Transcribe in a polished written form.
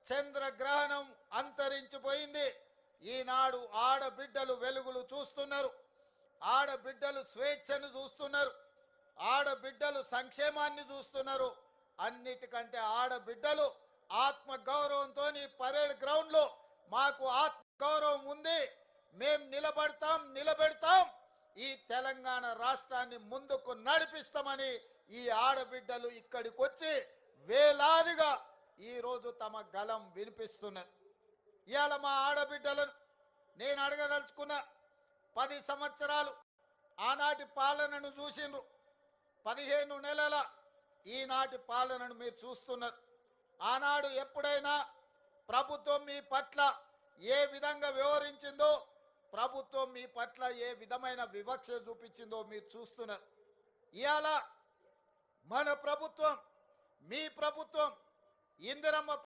చంద్రగ్రహణం అంతరించిపోయింది. ఈనాడు ఆడబిడ్డలు వెలుగులు చూస్తున్నారు, ఆడబిడ్డలు స్వేచ్ఛను చూస్తున్నారు, ఆడబిడ్డలు సంక్షేమాన్ని చూస్తున్నారు. అన్నిటికంటే ఆడబిడ్డలు ఆత్మగౌరవంతో పరేడ్ గ్రౌండ్లో మాకు ఆత్మగౌరవం ఉంది, మేం నిలబెడతాం, ఈ తెలంగాణ రాష్ట్రాన్ని ముందుకు నడిపిస్తామని ఈ ఆడబిడ్డలు ఇక్కడికి వచ్చి వేలాదిగా ఈరోజు తమ గలం వినిపిస్తున్నారు. ఇవాళ మా ఆడబిడ్డలను నేను అడగదలుచుకున్నా, 10 సంవత్సరాలు ఆనాటి పాలనను చూసిండ్రు, 15 నెలల ఈనాటి పాలనను మీరు చూస్తున్నారు. ఆనాడు ఎప్పుడైనా ప్రభుత్వం మీ పట్ల ఏ విధంగా వ్యవహరించిందో, ప్రభుత్వం మీ పట్ల ఏ విధమైన వివక్ష చూపించిందో మీరు చూస్తున్నారు. ఇవాళ మన ప్రభుత్వం, మీ ప్రభుత్వం ఇందిరమ్మ